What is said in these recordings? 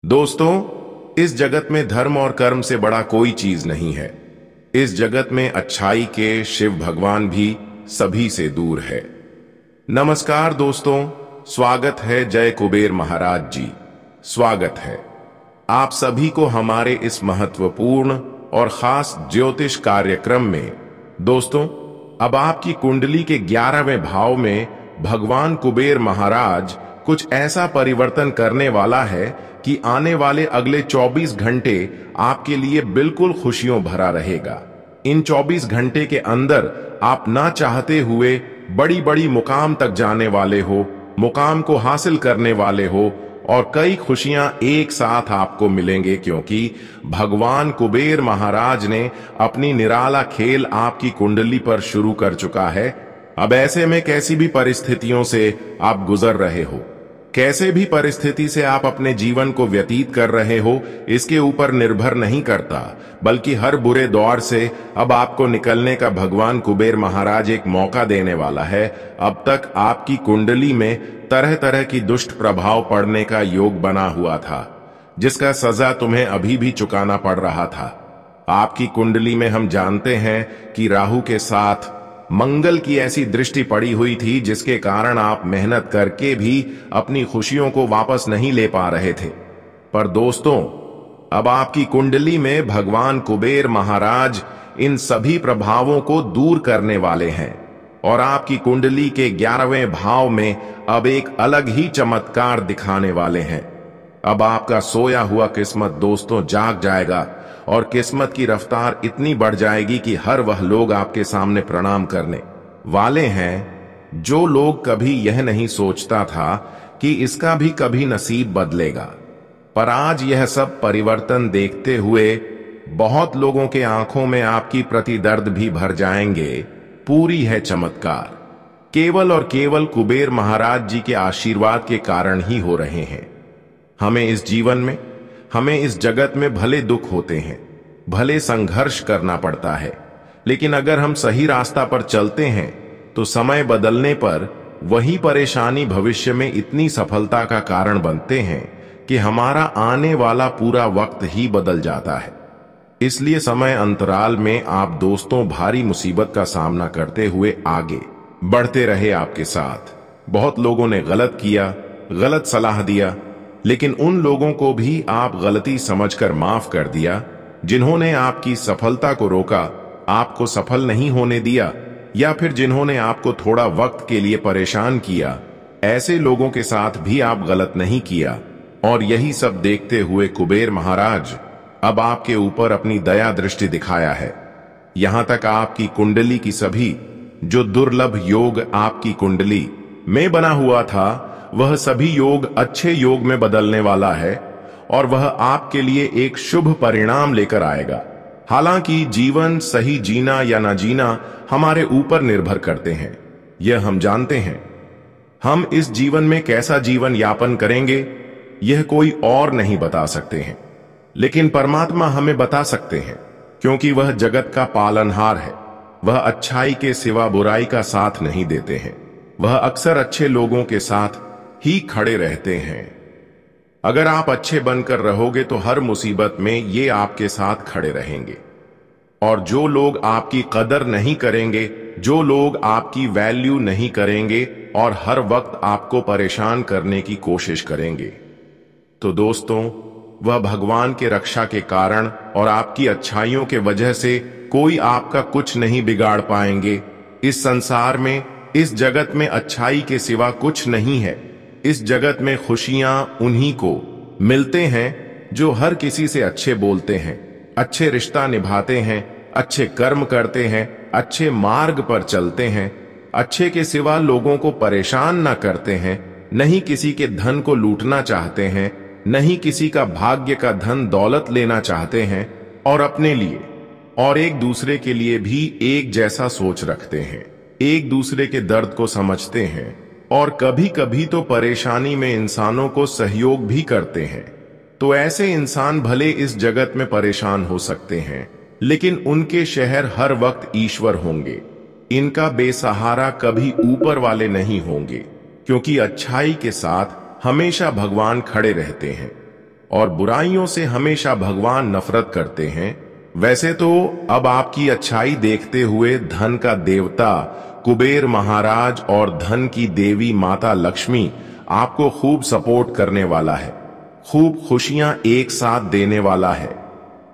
दोस्तों, इस जगत में धर्म और कर्म से बड़ा कोई चीज नहीं है। इस जगत में अच्छाई के शिव भगवान भी सभी से दूर है। नमस्कार दोस्तों, स्वागत है जय कुबेर महाराज जी। स्वागत है आप सभी को हमारे इस महत्वपूर्ण और खास ज्योतिष कार्यक्रम में। दोस्तों, अब आपकी कुंडली के 11वें भाव में भगवान कुबेर महाराज कुछ ऐसा परिवर्तन करने वाला है कि आने वाले अगले 24 घंटे आपके लिए बिल्कुल खुशियों भरा रहेगा। इन 24 घंटे के अंदर आप ना चाहते हुए बड़ी बड़ी मुकाम तक जाने वाले हो, मुकाम को हासिल करने वाले हो और कई खुशियां एक साथ आपको मिलेंगे, क्योंकि भगवान कुबेर महाराज ने अपनी निराला खेल आपकी कुंडली पर शुरू कर चुका है। अब ऐसे में कैसी भी परिस्थितियों से आप गुजर रहे हो, कैसे भी परिस्थिति से आप अपने जीवन को व्यतीत कर रहे हो, इसके ऊपर निर्भर नहीं करता, बल्कि हर बुरे दौर से अब आपको निकलने का भगवान कुबेर महाराज एक मौका देने वाला है। अब तक आपकी कुंडली में तरह तरह की दुष्ट प्रभाव पड़ने का योग बना हुआ था, जिसका सजा तुम्हें अभी भी चुकाना पड़ रहा था। आपकी कुंडली में हम जानते हैं कि राहु के साथ मंगल की ऐसी दृष्टि पड़ी हुई थी, जिसके कारण आप मेहनत करके भी अपनी खुशियों को वापस नहीं ले पा रहे थे। पर दोस्तों, अब आपकी कुंडली में भगवान कुबेर महाराज इन सभी प्रभावों को दूर करने वाले हैं और आपकी कुंडली के 11वें भाव में अब एक अलग ही चमत्कार दिखाने वाले हैं। अब आपका सोया हुआ किस्मत दोस्तों जाग जाएगा और किस्मत की रफ्तार इतनी बढ़ जाएगी कि हर वह लोग आपके सामने प्रणाम करने वाले हैं जो लोग कभी यह नहीं सोचता था कि इसका भी कभी नसीब बदलेगा। पर आज यह सब परिवर्तन देखते हुए बहुत लोगों के आंखों में आपकी प्रति दर्द भी भर जाएंगे। पूरी है चमत्कार केवल और केवल कुबेर महाराज जी के आशीर्वाद के कारण ही हो रहे हैं। हमें इस जीवन में, हमें इस जगत में भले दुख होते हैं, भले संघर्ष करना पड़ता है, लेकिन अगर हम सही रास्ता पर चलते हैं तो समय बदलने पर वही परेशानी भविष्य में इतनी सफलता का कारण बनते हैं कि हमारा आने वाला पूरा वक्त ही बदल जाता है। इसलिए समय अंतराल में आप दोस्तों भारी मुसीबत का सामना करते हुए आगे बढ़ते रहे। आपके साथ बहुत लोगों ने गलत किया, गलत सलाह दिया, लेकिन उन लोगों को भी आप गलती समझकर माफ कर दिया जिन्होंने आपकी सफलता को रोका, आपको सफल नहीं होने दिया, या फिर जिन्होंने आपको थोड़ा वक्त के लिए परेशान किया। ऐसे लोगों के साथ भी आप गलत नहीं किया। और यही सब देखते हुए कुबेर महाराज अब आपके ऊपर अपनी दया दृष्टि दिखाया है। यहां तक आपकी कुंडली की सभी जो दुर्लभ योग आपकी कुंडली में बना हुआ था, वह सभी योग अच्छे योग में बदलने वाला है और वह आपके लिए एक शुभ परिणाम लेकर आएगा। हालांकि जीवन सही जीना या ना जीना हमारे ऊपर निर्भर करते हैं, यह हम जानते हैं। हम इस जीवन में कैसा जीवन यापन करेंगे यह कोई और नहीं बता सकते हैं, लेकिन परमात्मा हमें बता सकते हैं, क्योंकि वह जगत का पालनहार है। वह अच्छाई के सिवा बुराई का साथ नहीं देते हैं। वह अक्सर अच्छे लोगों के साथ ही खड़े रहते हैं। अगर आप अच्छे बनकर रहोगे तो हर मुसीबत में ये आपके साथ खड़े रहेंगे। और जो लोग आपकी कदर नहीं करेंगे, जो लोग आपकी वैल्यू नहीं करेंगे और हर वक्त आपको परेशान करने की कोशिश करेंगे, तो दोस्तों वह भगवान के रक्षा के कारण और आपकी अच्छाइयों के वजह से कोई आपका कुछ नहीं बिगाड़ पाएंगे। इस संसार में, इस जगत में अच्छाई के सिवा कुछ नहीं है। इस जगत में खुशियां उन्हीं को मिलते हैं जो हर किसी से अच्छे बोलते हैं, अच्छे रिश्ता निभाते हैं, अच्छे कर्म करते हैं, अच्छे मार्ग पर चलते हैं, अच्छे के सिवा लोगों को परेशान ना करते हैं, नहीं किसी के धन को लूटना चाहते हैं, नहीं किसी का भाग्य का धन दौलत लेना चाहते हैं, और अपने लिए और एक दूसरे के लिए भी एक जैसा सोच रखते हैं, एक दूसरे के दर्द को समझते हैं और कभी कभी तो परेशानी में इंसानों को सहयोग भी करते हैं। तो ऐसे इंसान भले इस जगत में परेशान हो सकते हैं, लेकिन उनके शहर हर वक्त ईश्वर होंगे। इनका बेसहारा कभी ऊपर वाले नहीं होंगे, क्योंकि अच्छाई के साथ हमेशा भगवान खड़े रहते हैं। और बुराइयों से हमेशा भगवान नफरत करते हैं, वैसे तो अब आपकी अच्छाई देखते हुए धन का देवता कुबेर महाराज और धन की देवी माता लक्ष्मी आपको खूब सपोर्ट करने वाला है, खूब खुशियां एक साथ देने वाला है।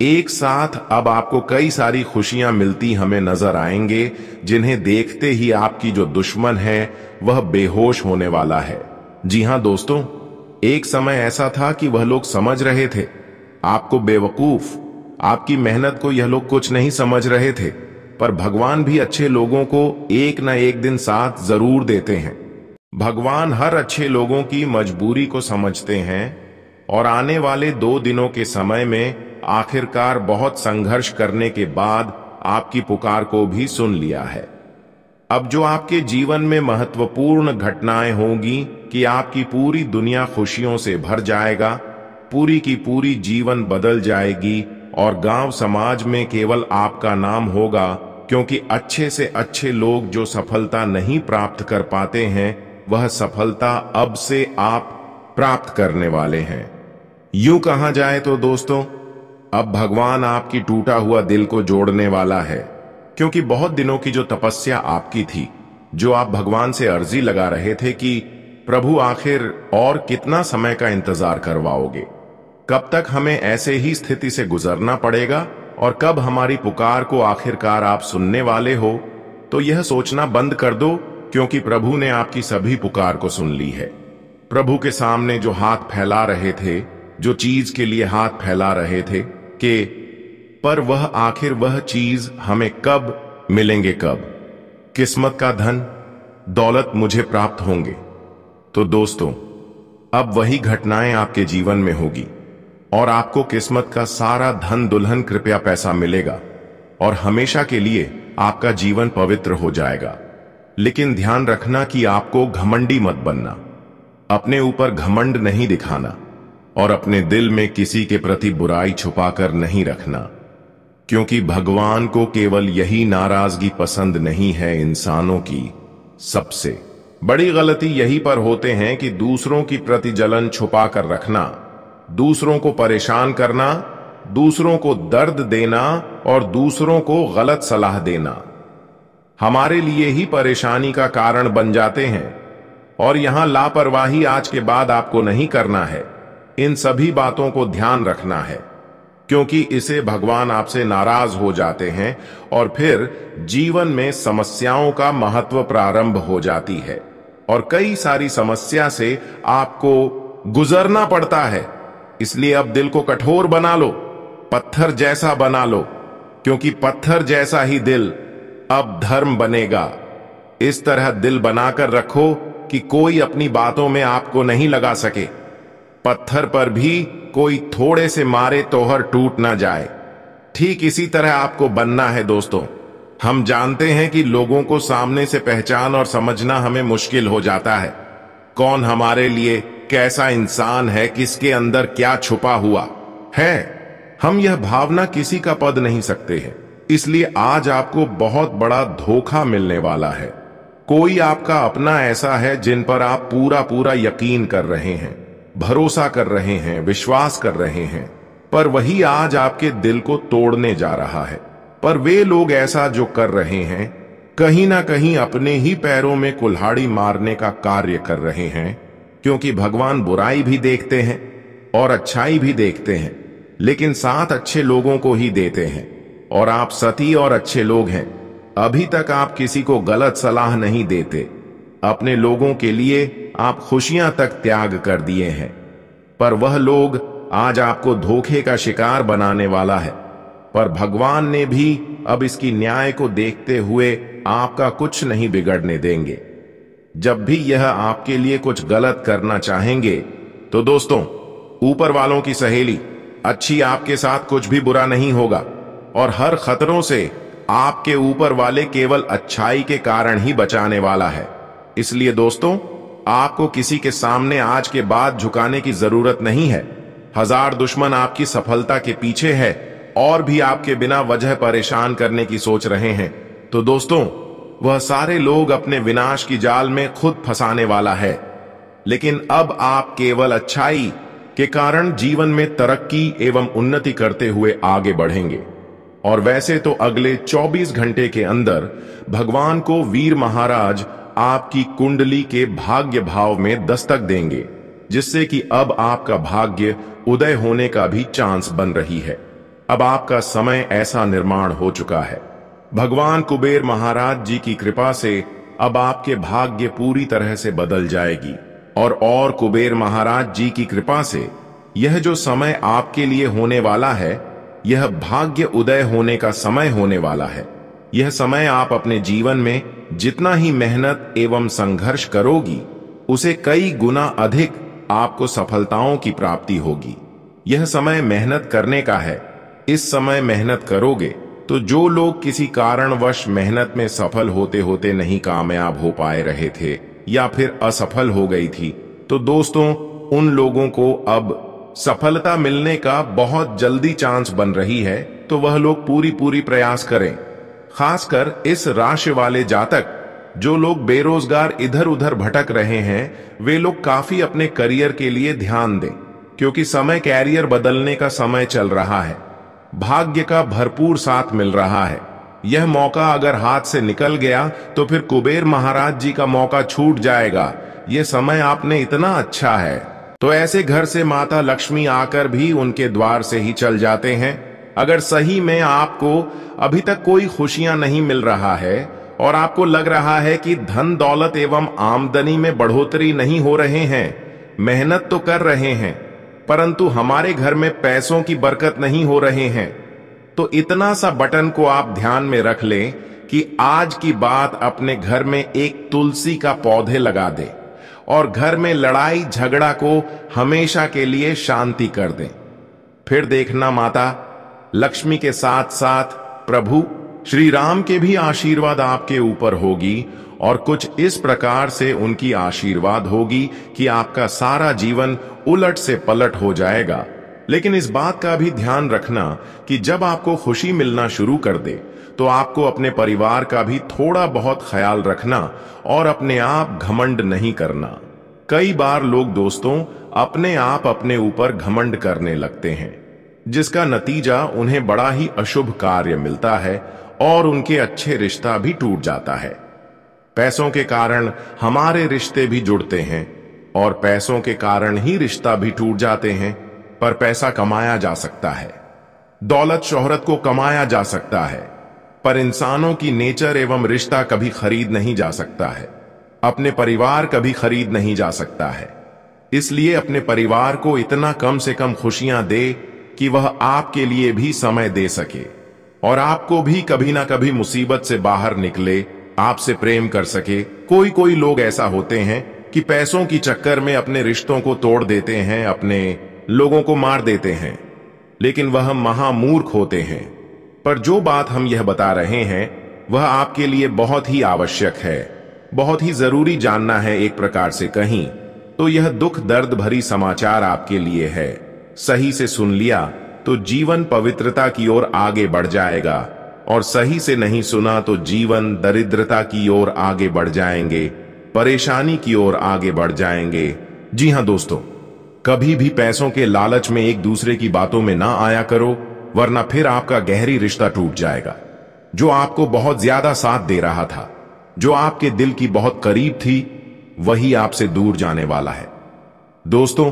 एक साथ अब आपको कई सारी खुशियां मिलती हमें नजर आएंगे, जिन्हें देखते ही आपकी जो दुश्मन है वह बेहोश होने वाला है। जी हां दोस्तों, एक समय ऐसा था कि वह लोग समझ रहे थे आपको बेवकूफ, आपकी मेहनत को यह लोग कुछ नहीं समझ रहे थे, पर भगवान भी अच्छे लोगों को एक न एक दिन साथ जरूर देते हैं। भगवान हर अच्छे लोगों की मजबूरी को समझते हैं और आने वाले 2 दिनों के समय में आखिरकार बहुत संघर्ष करने के बाद आपकी पुकार को भी सुन लिया है। अब जो आपके जीवन में महत्वपूर्ण घटनाएं होंगी कि आपकी पूरी दुनिया खुशियों से भर जाएगा, पूरी की पूरी जीवन बदल जाएगी और गांव समाज में केवल आपका नाम होगा, क्योंकि अच्छे से अच्छे लोग जो सफलता नहीं प्राप्त कर पाते हैं वह सफलता अब से आप प्राप्त करने वाले हैं। यूं कहा जाए तो दोस्तों, अब भगवान आपकी टूटा हुआ दिल को जोड़ने वाला है, क्योंकि बहुत दिनों की जो तपस्या आपकी थी, जो आप भगवान से अर्जी लगा रहे थे कि प्रभु आखिर और कितना समय का इंतजार करवाओगे, कब तक हमें ऐसे ही स्थिति से गुजरना पड़ेगा और कब हमारी पुकार को आखिरकार आप सुनने वाले हो, तो यह सोचना बंद कर दो, क्योंकि प्रभु ने आपकी सभी पुकार को सुन ली है। प्रभु के सामने जो हाथ फैला रहे थे, जो चीज के लिए हाथ फैला रहे थे पर वह आखिर वह चीज हमें कब मिलेंगे, कब किस्मत का धन दौलत मुझे प्राप्त होंगे। तो दोस्तों, अब वही घटनाएं आपके जीवन में होगी और आपको किस्मत का सारा धन दुल्हन कृपया पैसा मिलेगा और हमेशा के लिए आपका जीवन पवित्र हो जाएगा। लेकिन ध्यान रखना कि आपको घमंडी मत बनना, अपने ऊपर घमंड नहीं दिखाना और अपने दिल में किसी के प्रति बुराई छुपाकर नहीं रखना, क्योंकि भगवान को केवल यही नाराजगी पसंद नहीं है। इंसानों की सबसे बड़ी गलती यही पर होते हैं कि दूसरों की प्रति जलन छुपा कर रखना, दूसरों को परेशान करना, दूसरों को दर्द देना और दूसरों को गलत सलाह देना हमारे लिए ही परेशानी का कारण बन जाते हैं। और यहां लापरवाही आज के बाद आपको नहीं करना है, इन सभी बातों को ध्यान रखना है, क्योंकि इसे भगवान आपसे नाराज हो जाते हैं और फिर जीवन में समस्याओं का महत्व प्रारंभ हो जाती है और कई सारी समस्या से आपको गुजरना पड़ता है। इसलिए अब दिल को कठोर बना लो, पत्थर जैसा बना लो, क्योंकि पत्थर जैसा ही दिल अब धर्म बनेगा। इस तरह दिल बनाकर रखो कि कोई अपनी बातों में आपको नहीं लगा सके। पत्थर पर भी कोई थोड़े से मारे तोहर टूट ना जाए। ठीक इसी तरह आपको बनना है दोस्तों। हम जानते हैं कि लोगों को सामने से पहचान और समझना हमें मुश्किल हो जाता है। कौन हमारे लिए कैसा इंसान है, किसके अंदर क्या छुपा हुआ है, हम यह भावना किसी का पद नहीं सकते हैं। इसलिए आज आपको बहुत बड़ा धोखा मिलने वाला है। कोई आपका अपना ऐसा है जिन पर आप पूरा पूरा यकीन कर रहे हैं, भरोसा कर रहे हैं, विश्वास कर रहे हैं, पर वही आज आपके दिल को तोड़ने जा रहा है। पर वे लोग ऐसा जो कर रहे हैं, कहीं ना कहीं अपने ही पैरों में कुल्हाड़ी मारने का कार्य कर रहे हैं, क्योंकि भगवान बुराई भी देखते हैं और अच्छाई भी देखते हैं, लेकिन साथ अच्छे लोगों को ही देते हैं। और आप सती और अच्छे लोग हैं। अभी तक आप किसी को गलत सलाह नहीं देते। अपने लोगों के लिए आप खुशियां तक त्याग कर दिए हैं, पर वह लोग आज आपको धोखे का शिकार बनाने वाला है। पर भगवान ने भी अब इसकी न्याय को देखते हुए आपका कुछ नहीं बिगड़ने देंगे। जब भी यह आपके लिए कुछ गलत करना चाहेंगे, तो दोस्तों, ऊपर वालों की सहेली अच्छी आपके साथ कुछ भी बुरा नहीं होगा और हर खतरों से आपके ऊपर वाले केवल अच्छाई के कारण ही बचाने वाला है। इसलिए दोस्तों, आपको किसी के सामने आज के बाद झुकाने की जरूरत नहीं है। 1000 दुश्मन आपकी सफलता के पीछे है और भी आपके बिना वजह परेशान करने की सोच रहे हैं। तो दोस्तों, वह सारे लोग अपने विनाश की जाल में खुद फंसाने वाला है। लेकिन अब आप केवल अच्छाई के कारण जीवन में तरक्की एवं उन्नति करते हुए आगे बढ़ेंगे। और वैसे तो अगले 24 घंटे के अंदर भगवान को वीर महाराज आपकी कुंडली के भाग्य भाव में दस्तक देंगे, जिससे कि अब आपका भाग्य उदय होने का भी चांस बन रही है। अब आपका समय ऐसा निर्माण हो चुका है। भगवान कुबेर महाराज जी की कृपा से अब आपके भाग्य पूरी तरह से बदल जाएगी और कुबेर महाराज जी की कृपा से यह जो समय आपके लिए होने वाला है, यह भाग्य उदय होने का समय होने वाला है। यह समय आप अपने जीवन में जितना ही मेहनत एवं संघर्ष करोगी, उसे कई गुना अधिक आपको सफलताओं की प्राप्ति होगी। यह समय मेहनत करने का है। इस समय मेहनत करोगे तो जो लोग किसी कारणवश मेहनत में सफल होते होते नहीं कामयाब हो पाए रहे थे या फिर असफल हो गई थी, तो दोस्तों उन लोगों को अब सफलता मिलने का बहुत जल्दी चांस बन रही है। तो वह लोग पूरी प्रयास करें। खासकर इस राशि वाले जातक जो लोग बेरोजगार इधर उधर भटक रहे हैं, वे लोग काफी अपने करियर के लिए ध्यान दें, क्योंकि समय कैरियर बदलने का समय चल रहा है। भाग्य का भरपूर साथ मिल रहा है। यह मौका अगर हाथ से निकल गया तो फिर कुबेर महाराज जी का मौका छूट जाएगा। यह समय आपने इतना अच्छा है, तो ऐसे घर से माता लक्ष्मी आकर भी उनके द्वार से ही चल जाते हैं। अगर सही में आपको अभी तक कोई खुशियां नहीं मिल रहा है और आपको लग रहा है कि धन दौलत एवं आमदनी में बढ़ोतरी नहीं हो रहे हैं, मेहनत तो कर रहे हैं परंतु हमारे घर में पैसों की बरकत नहीं हो रहे हैं, तो इतना सा बटन को आप ध्यान में रख लें कि आज की बात अपने घर में एक तुलसी का पौधे लगा दे और घर में लड़ाई झगड़ा को हमेशा के लिए शांति कर दें। फिर देखना माता लक्ष्मी के साथ साथ प्रभु श्री राम के भी आशीर्वाद आपके ऊपर होगी और कुछ इस प्रकार से उनकी आशीर्वाद होगी कि आपका सारा जीवन उलट से पलट हो जाएगा। लेकिन इस बात का भी ध्यान रखना कि जब आपको खुशी मिलना शुरू कर दे तो आपको अपने परिवार का भी थोड़ा बहुत ख्याल रखना और अपने आप घमंड नहीं करना। कई बार लोग दोस्तों अपने आप अपने ऊपर घमंड करने लगते हैं, जिसका नतीजा उन्हें बड़ा ही अशुभ कार्य मिलता है और उनके अच्छे रिश्ता भी टूट जाता है। पैसों के कारण हमारे रिश्ते भी जुड़ते हैं और पैसों के कारण ही रिश्ता भी टूट जाते हैं। पर पैसा कमाया जा सकता है, दौलत शोहरत को कमाया जा सकता है, पर इंसानों की नेचर एवं रिश्ता कभी खरीद नहीं जा सकता है। अपने परिवार कभी खरीद नहीं जा सकता है। इसलिए अपने परिवार को इतना कम से कम खुशियां दे कि वह आपके लिए भी समय दे सके और आपको भी कभी ना कभी मुसीबत से बाहर निकले, आपसे प्रेम कर सके। कोई लोग ऐसा होते हैं कि पैसों की चक्कर में अपने रिश्तों को तोड़ देते हैं, अपने लोगों को मार देते हैं, लेकिन वह महामूर्ख होते हैं। पर जो बात हम यह बता रहे हैं वह आपके लिए बहुत ही आवश्यक है, बहुत ही जरूरी जानना है। एक प्रकार से कहीं तो यह दुख दर्द भरी समाचार आपके लिए है। सही से सुन लिया तो जीवन पवित्रता की ओर आगे बढ़ जाएगा और सही से नहीं सुना तो जीवन दरिद्रता की ओर आगे बढ़ जाएंगे, परेशानी की ओर आगे बढ़ जाएंगे। जी हां दोस्तों, कभी भी पैसों के लालच में एक दूसरे की बातों में ना आया करो, वरना फिर आपका गहरी रिश्ता टूट जाएगा। जो आपको बहुत ज्यादा साथ दे रहा था, जो आपके दिल की बहुत करीब थी, वही आपसे दूर जाने वाला है। दोस्तों,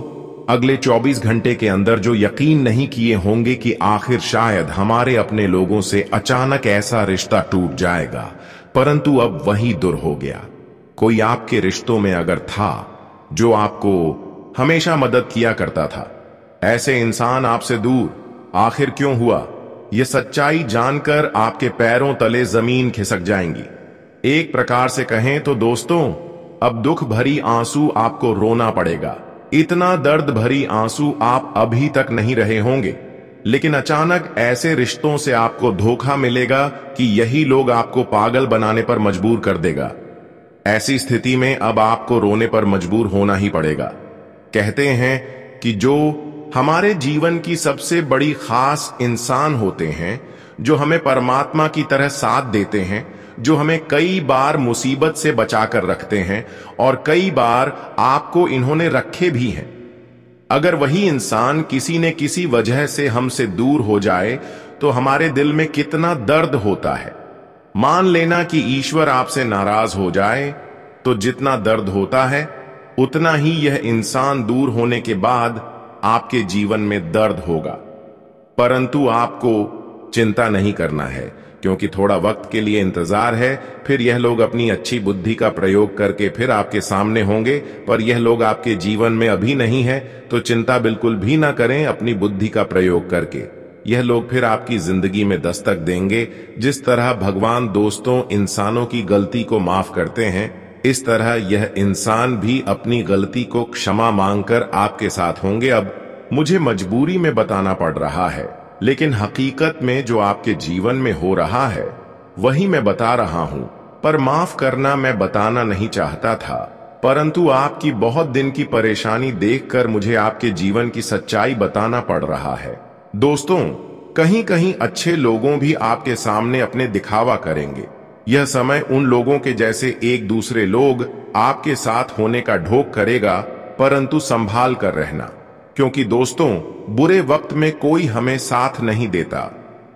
अगले 24 घंटे के अंदर जो यकीन नहीं किए होंगे कि आखिर शायद हमारे अपने लोगों से अचानक ऐसा रिश्ता टूट जाएगा, परंतु अब वही दूर हो गया। कोई आपके रिश्तों में अगर था जो आपको हमेशा मदद किया करता था, ऐसे इंसान आपसे दूर आखिर क्यों हुआ? यह सच्चाई जानकर आपके पैरों तले जमीन खिसक जाएंगी। एक प्रकार से कहें तो दोस्तों, अब दुख भरी आंसू आपको रोना पड़ेगा। इतना दर्द भरी आंसू आप अभी तक नहीं रहे होंगे, लेकिन अचानक ऐसे रिश्तों से आपको धोखा मिलेगा कि यही लोग आपको पागल बनाने पर मजबूर कर देगा। ऐसी स्थिति में अब आपको रोने पर मजबूर होना ही पड़ेगा। कहते हैं कि जो हमारे जीवन की सबसे बड़ी खास इंसान होते हैं, जो हमें परमात्मा की तरह साथ देते हैं, जो हमें कई बार मुसीबत से बचाकर रखते हैं और कई बार आपको इन्होंने रखे भी हैं, अगर वही इंसान किसी न किसी वजह से हमसे दूर हो जाए तो हमारे दिल में कितना दर्द होता है। मान लेना कि ईश्वर आपसे नाराज हो जाए तो जितना दर्द होता है उतना ही यह इंसान दूर होने के बाद आपके जीवन में दर्द होगा। परंतु आपको चिंता नहीं करना है, क्योंकि थोड़ा वक्त के लिए इंतजार है। फिर यह लोग अपनी अच्छी बुद्धि का प्रयोग करके फिर आपके सामने होंगे, पर यह लोग आपके जीवन में अभी नहीं है, तो चिंता बिल्कुल भी ना करें। अपनी बुद्धि का प्रयोग करके यह लोग फिर आपकी जिंदगी में दस्तक देंगे। जिस तरह भगवान दोस्तों इंसानों की गलती को माफ करते हैं, इस तरह यह इंसान भी अपनी गलती को क्षमा मांगकर आपके साथ होंगे। अब मुझे मजबूरी में बताना पड़ रहा है, लेकिन हकीकत में जो आपके जीवन में हो रहा है वही मैं बता रहा हूं। पर माफ करना मैं बताना नहीं चाहता था, परंतु आपकी बहुत दिन की परेशानी देखकर मुझे आपके जीवन की सच्चाई बताना पड़ रहा है। दोस्तों, कहीं कहीं अच्छे लोगों भी आपके सामने अपने दिखावा करेंगे। यह समय उन लोगों के जैसे एक दूसरे लोग आपके साथ होने का ढोक करेगा, परंतु संभाल कर रहना, क्योंकि दोस्तों बुरे वक्त में कोई हमें साथ नहीं देता,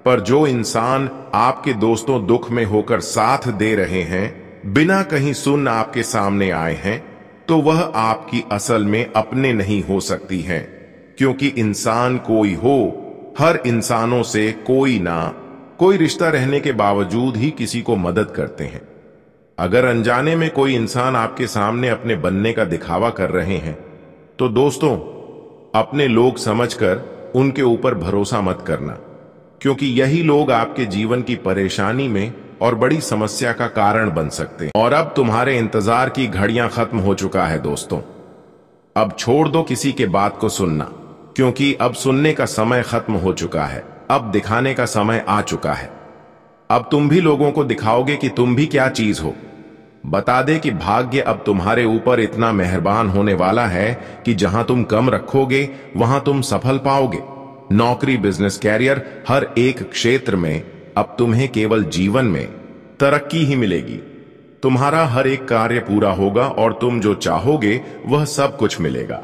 पर जो इंसान आपके दोस्तों दुख में होकर साथ दे रहे हैं, बिना कहीं सुन आपके सामने आए हैं, तो वह आपकी असल में अपने नहीं हो सकती हैं। क्योंकि इंसान कोई हो, हर इंसानों से कोई ना कोई रिश्ता रहने के बावजूद ही किसी को मदद करते हैं। अगर अनजाने में कोई इंसान आपके सामने अपने बनने का दिखावा कर रहे हैं, तो दोस्तों अपने लोग समझकर उनके ऊपर भरोसा मत करना, क्योंकि यही लोग आपके जीवन की परेशानी में और बड़ी समस्या का कारण बन सकते हैं। और अब तुम्हारे इंतजार की घड़ियां खत्म हो चुका है दोस्तों। अब छोड़ दो किसी के बात को सुनना, क्योंकि अब सुनने का समय खत्म हो चुका है। अब दिखाने का समय आ चुका है। अब तुम भी लोगों को दिखाओगे कि तुम भी क्या चीज हो। बता दे कि भाग्य अब तुम्हारे ऊपर इतना मेहरबान होने वाला है कि जहां तुम कम रखोगे वहां तुम सफल पाओगे। नौकरी, बिजनेस, कैरियर, हर एक क्षेत्र में अब तुम्हें केवल जीवन में तरक्की ही मिलेगी। तुम्हारा हर एक कार्य पूरा होगा और तुम जो चाहोगे वह सब कुछ मिलेगा।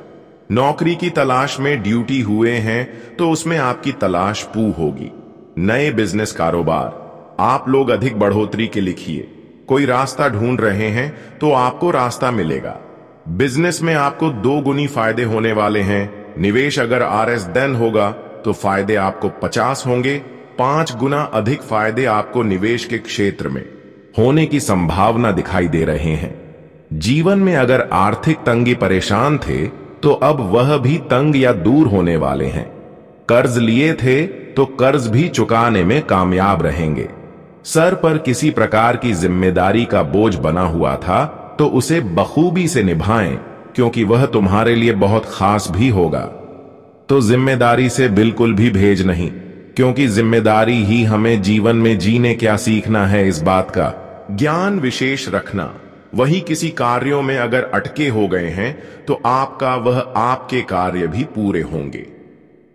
नौकरी की तलाश में ड्यूटी हुए हैं तो उसमें आपकी तलाश पू होगी। नए बिजनेस, कारोबार, आप लोग अधिक बढ़ोतरी के लिखिए। कोई रास्ता ढूंढ रहे हैं तो आपको रास्ता मिलेगा। बिजनेस में आपको 2 गुनी फायदे होने वाले हैं। निवेश अगर RS देन होगा तो फायदे आपको 50 होंगे। 5 गुना अधिक फायदे आपको निवेश के क्षेत्र में होने की संभावना दिखाई दे रहे हैं। जीवन में अगर आर्थिक तंगी परेशान थे तो अब वह भी तंग या दूर होने वाले हैं। कर्ज लिए थे तो कर्ज भी चुकाने में कामयाब रहेंगे। सर पर किसी प्रकार की जिम्मेदारी का बोझ बना हुआ था तो उसे बखूबी से निभाएं, क्योंकि वह तुम्हारे लिए बहुत खास भी होगा। तो जिम्मेदारी से बिल्कुल भी भेज नहीं, क्योंकि जिम्मेदारी ही हमें जीवन में जीने क्या सीखना है, इस बात का ज्ञान विशेष रखना। वही किसी कार्यों में अगर अटके हो गए हैं तो आपका वह आपके कार्य भी पूरे होंगे।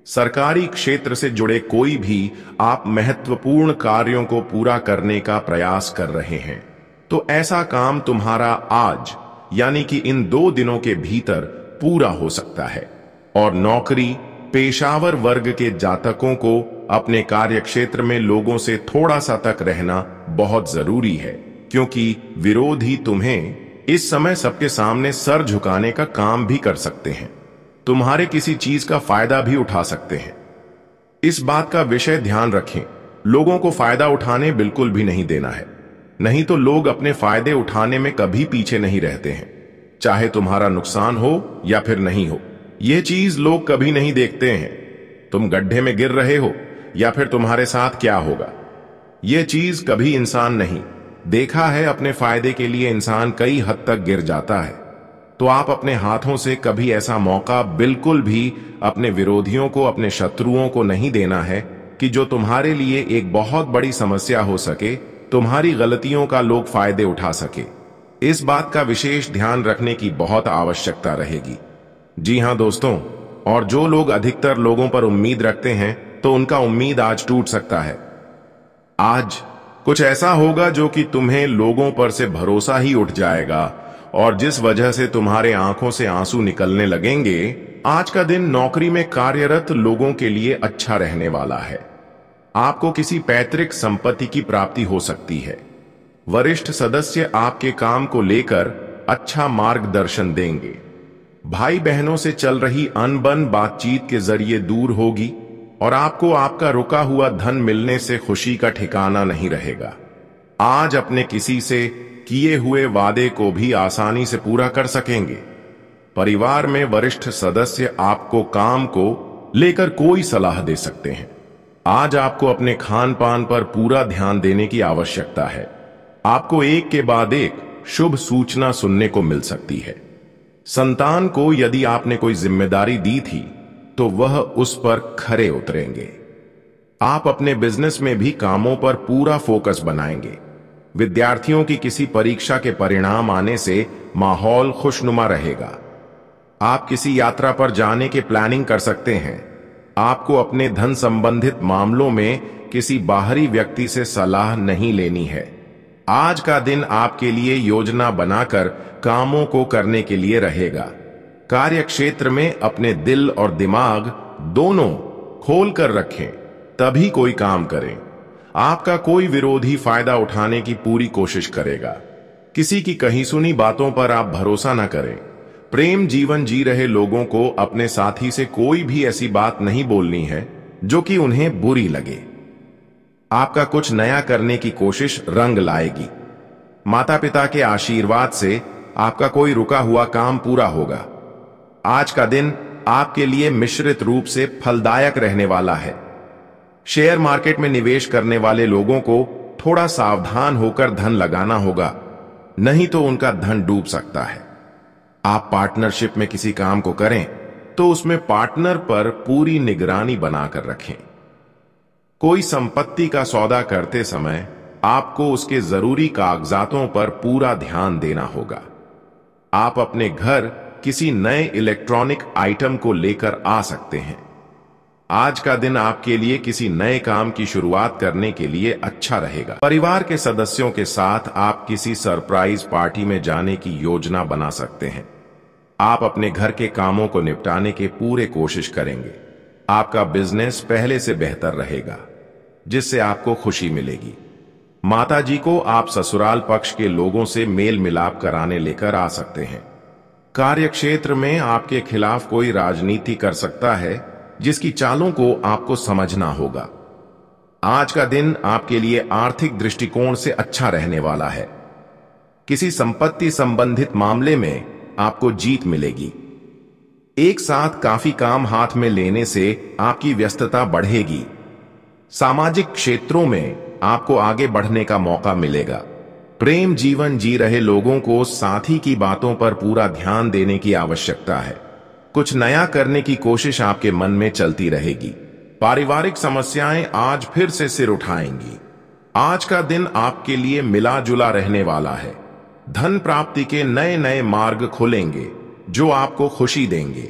सरकारी क्षेत्र से जुड़े कोई भी आप महत्वपूर्ण कार्यों को पूरा करने का प्रयास कर रहे हैं, तो ऐसा काम तुम्हारा आज यानी कि इन 2 दिनों के भीतर पूरा हो सकता है। और नौकरी पेशावर वर्ग के जातकों को अपने कार्य क्षेत्र में लोगों से थोड़ा सा तक रहना बहुत जरूरी है, क्योंकि विरोधी तुम्हें इस समय सबके सामने सर झुकाने का काम भी कर सकते हैं। तुम्हारे किसी चीज का फायदा भी उठा सकते हैं। इस बात का विषय ध्यान रखें, लोगों को फायदा उठाने बिल्कुल भी नहीं देना है, नहीं तो लोग अपने फायदे उठाने में कभी पीछे नहीं रहते हैं। चाहे तुम्हारा नुकसान हो या फिर नहीं हो, यह चीज लोग कभी नहीं देखते हैं। तुम गड्ढे में गिर रहे हो या फिर तुम्हारे साथ क्या होगा, यह चीज कभी इंसान नहीं देखा है। अपने फायदे के लिए इंसान कई हद तक गिर जाता है। तो आप अपने हाथों से कभी ऐसा मौका बिल्कुल भी अपने विरोधियों को, अपने शत्रुओं को नहीं देना है कि जो तुम्हारे लिए एक बहुत बड़ी समस्या हो सके, तुम्हारी गलतियों का लोग फायदे उठा सके। इस बात का विशेष ध्यान रखने की बहुत आवश्यकता रहेगी। जी हां दोस्तों, और जो लोग अधिकतर लोगों पर उम्मीद रखते हैं तो उनका उम्मीद आज टूट सकता है। आज कुछ ऐसा होगा जो कि तुम्हें लोगों पर से भरोसा ही उठ जाएगा, और जिस वजह से तुम्हारे आंखों से आंसू निकलने लगेंगे आज का दिन नौकरी में कार्यरत लोगों के लिए अच्छा रहने वाला है। आपको किसी पैतृक संपत्ति की प्राप्ति हो सकती है। वरिष्ठ सदस्य आपके काम को लेकर अच्छा मार्गदर्शन देंगे। भाई बहनों से चल रही अनबन बातचीत के जरिए दूर होगी और आपको आपका रुका हुआ धन मिलने से खुशी का ठिकाना नहीं रहेगा। आज अपने किसी से किए हुए वादे को भी आसानी से पूरा कर सकेंगे। परिवार में वरिष्ठ सदस्य आपको काम को लेकर कोई सलाह दे सकते हैं। आज आपको अपने खान पान पर पूरा ध्यान देने की आवश्यकता है। आपको एक के बाद एक शुभ सूचना सुनने को मिल सकती है। संतान को यदि आपने कोई जिम्मेदारी दी थी तो वह उस पर खरे उतरेंगे। आप अपने बिजनेस में भी कामों पर पूरा फोकस बनाएंगे। विद्यार्थियों की किसी परीक्षा के परिणाम आने से माहौल खुशनुमा रहेगा। आप किसी यात्रा पर जाने के प्लानिंग कर सकते हैं। आपको अपने धन संबंधित मामलों में किसी बाहरी व्यक्ति से सलाह नहीं लेनी है। आज का दिन आपके लिए योजना बनाकर कामों को करने के लिए रहेगा। कार्य क्षेत्र में अपने दिल और दिमाग दोनों खोल कर रखें, तभी कोई काम करें। आपका कोई विरोधी फायदा उठाने की पूरी कोशिश करेगा। किसी की कही सुनी बातों पर आप भरोसा न करें। प्रेम जीवन जी रहे लोगों को अपने साथी से कोई भी ऐसी बात नहीं बोलनी है जो कि उन्हें बुरी लगे। आपका कुछ नया करने की कोशिश रंग लाएगी। माता पिता के आशीर्वाद से आपका कोई रुका हुआ काम पूरा होगा। आज का दिन आपके लिए मिश्रित रूप से फलदायक रहने वाला है। शेयर मार्केट में निवेश करने वाले लोगों को थोड़ा सावधान होकर धन लगाना होगा, नहीं तो उनका धन डूब सकता है। आप पार्टनरशिप में किसी काम को करें तो उसमें पार्टनर पर पूरी निगरानी बनाकर रखें। कोई संपत्ति का सौदा करते समय आपको उसके जरूरी कागजातों पर पूरा ध्यान देना होगा। आप अपने घर किसी नए इलेक्ट्रॉनिक आइटम को लेकर आ सकते हैं। आज का दिन आपके लिए किसी नए काम की शुरुआत करने के लिए अच्छा रहेगा। परिवार के सदस्यों के साथ आप किसी सरप्राइज पार्टी में जाने की योजना बना सकते हैं। आप अपने घर के कामों को निपटाने के पूरे कोशिश करेंगे। आपका बिजनेस पहले से बेहतर रहेगा, जिससे आपको खुशी मिलेगी। माताजी को आप ससुराल पक्ष के लोगों से मेल मिलाप कराने लेकर आ सकते हैं। कार्यक्षेत्र में आपके खिलाफ कोई राजनीति कर सकता है, जिसकी चालों को आपको समझना होगा। आज का दिन आपके लिए आर्थिक दृष्टिकोण से अच्छा रहने वाला है। किसी संपत्ति संबंधित मामले में आपको जीत मिलेगी। एक साथ काफी काम हाथ में लेने से आपकी व्यस्तता बढ़ेगी। सामाजिक क्षेत्रों में आपको आगे बढ़ने का मौका मिलेगा। प्रेम जीवन जी रहे लोगों को साथी की बातों पर पूरा ध्यान देने की आवश्यकता है। कुछ नया करने की कोशिश आपके मन में चलती रहेगी। पारिवारिक समस्याएं आज फिर से सिर उठाएंगी। आज का दिन आपके लिए मिला जुला रहने वाला है। धन प्राप्ति के नए नए मार्ग खुलेंगे जो आपको खुशी देंगे।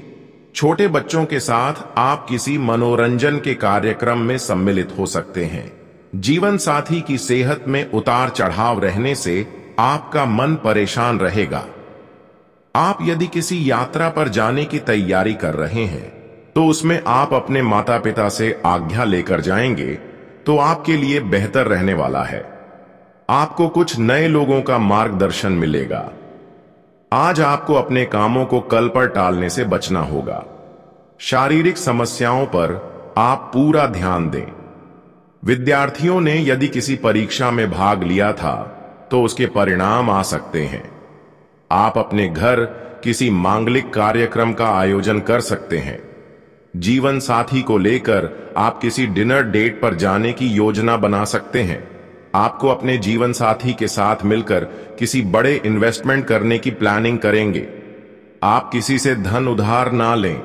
छोटे बच्चों के साथ आप किसी मनोरंजन के कार्यक्रम में सम्मिलित हो सकते हैं। जीवन साथी की सेहत में उतार चढ़ाव रहने से आपका मन परेशान रहेगा। आप यदि किसी यात्रा पर जाने की तैयारी कर रहे हैं तो उसमें आप अपने माता पिता से आज्ञा लेकर जाएंगे तो आपके लिए बेहतर रहने वाला है। आपको कुछ नए लोगों का मार्गदर्शन मिलेगा। आज आपको अपने कामों को कल पर टालने से बचना होगा। शारीरिक समस्याओं पर आप पूरा ध्यान दें। विद्यार्थियों ने यदि किसी परीक्षा में भाग लिया था तो उसके परिणाम आ सकते हैं। आप अपने घर किसी मांगलिक कार्यक्रम का आयोजन कर सकते हैं। जीवन साथी को लेकर आप किसी डिनर डेट पर जाने की योजना बना सकते हैं। आपको अपने जीवन साथी के साथ मिलकर किसी बड़े इन्वेस्टमेंट करने की प्लानिंग करेंगे। आप किसी से धन उधार ना लें।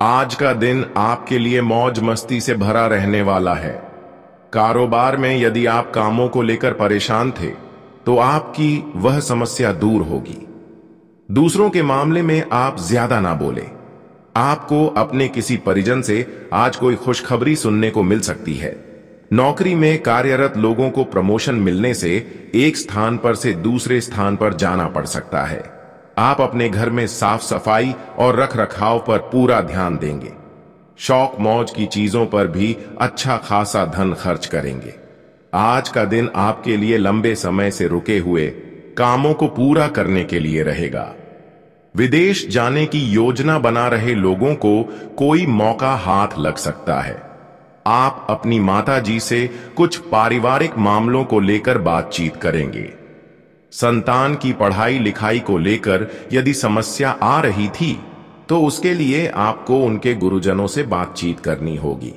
आज का दिन आपके लिए मौज मस्ती से भरा रहने वाला है। कारोबार में यदि आप कामों को लेकर परेशान थे तो आपकी वह समस्या दूर होगी। दूसरों के मामले में आप ज्यादा ना बोले। आपको अपने किसी परिजन से आज कोई खुशखबरी सुनने को मिल सकती है। नौकरी में कार्यरत लोगों को प्रमोशन मिलने से एक स्थान पर से दूसरे स्थान पर जाना पड़ सकता है। आप अपने घर में साफ सफाई और रख रखाव पर पूरा ध्यान देंगे। शौक मौज की चीजों पर भी अच्छा खासा धन खर्च करेंगे। आज का दिन आपके लिए लंबे समय से रुके हुए कामों को पूरा करने के लिए रहेगा। विदेश जाने की योजना बना रहे लोगों को कोई मौका हाथ लग सकता है। आप अपनी माता जी से कुछ पारिवारिक मामलों को लेकर बातचीत करेंगे। संतान की पढ़ाई लिखाई को लेकर यदि समस्या आ रही थी तो उसके लिए आपको उनके गुरुजनों से बातचीत करनी होगी।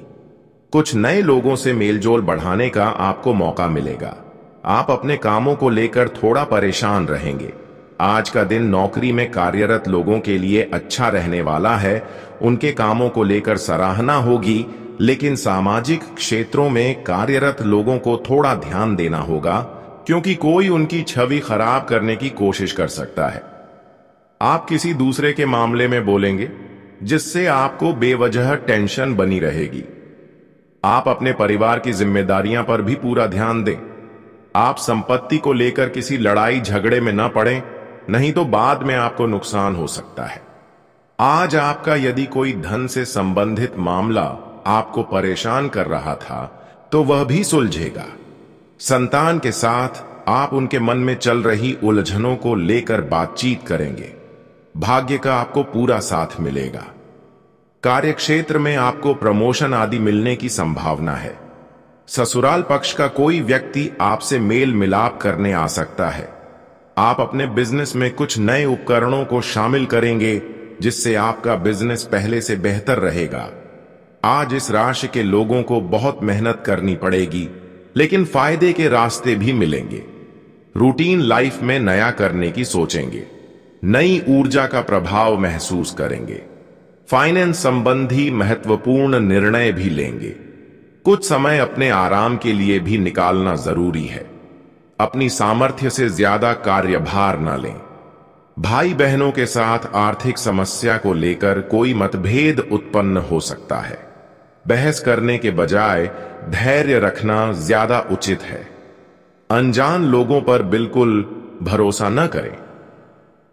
कुछ नए लोगों से मेलजोल बढ़ाने का आपको मौका मिलेगा। आप अपने कामों को लेकर थोड़ा परेशान रहेंगे। आज का दिन नौकरी में कार्यरत लोगों के लिए अच्छा रहने वाला है। उनके कामों को लेकर सराहना होगी, लेकिन सामाजिक क्षेत्रों में कार्यरत लोगों को थोड़ा ध्यान देना होगा, क्योंकि कोई उनकी छवि खराब करने की कोशिश कर सकता है। आप किसी दूसरे के मामले में बोलेंगे, जिससे आपको बेवजह टेंशन बनी रहेगी। आप अपने परिवार की जिम्मेदारियां पर भी पूरा ध्यान दें। आप संपत्ति को लेकर किसी लड़ाई झगड़े में न पड़ें, नहीं तो बाद में आपको नुकसान हो सकता है। आज आपका यदि कोई धन से संबंधित मामला आपको परेशान कर रहा था तो वह भी सुलझेगा। संतान के साथ आप उनके मन में चल रही उलझनों को लेकर बातचीत करेंगे। भाग्य का आपको पूरा साथ मिलेगा। कार्यक्षेत्र में आपको प्रमोशन आदि मिलने की संभावना है। ससुराल पक्ष का कोई व्यक्ति आपसे मेल मिलाप करने आ सकता है। आप अपने बिजनेस में कुछ नए उपकरणों को शामिल करेंगे, जिससे आपका बिजनेस पहले से बेहतर रहेगा। आज इस राशि के लोगों को बहुत मेहनत करनी पड़ेगी, लेकिन फायदे के रास्ते भी मिलेंगे। रूटीन लाइफ में नया करने की सोचेंगे। नई ऊर्जा का प्रभाव महसूस करेंगे। फाइनेंस संबंधी महत्वपूर्ण निर्णय भी लेंगे। कुछ समय अपने आराम के लिए भी निकालना जरूरी है। अपनी सामर्थ्य से ज्यादा कार्यभार न लें। भाई बहनों के साथ आर्थिक समस्या को लेकर कोई मतभेद उत्पन्न हो सकता है। बहस करने के बजाय धैर्य रखना ज्यादा उचित है। अनजान लोगों पर बिल्कुल भरोसा न करें।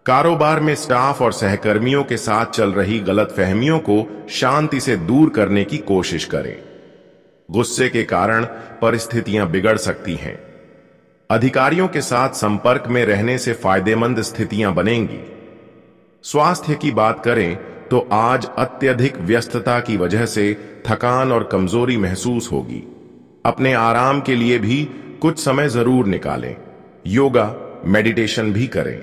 कारोबार में स्टाफ और सहकर्मियों के साथ चल रही गलतफहमियों को शांति से दूर करने की कोशिश करें। गुस्से के कारण परिस्थितियां बिगड़ सकती हैं। अधिकारियों के साथ संपर्क में रहने से फायदेमंद स्थितियां बनेंगी। स्वास्थ्य की बात करें तो आज अत्यधिक व्यस्तता की वजह से थकान और कमजोरी महसूस होगी। अपने आराम के लिए भी कुछ समय जरूर निकालें। योगा, मेडिटेशन भी करें।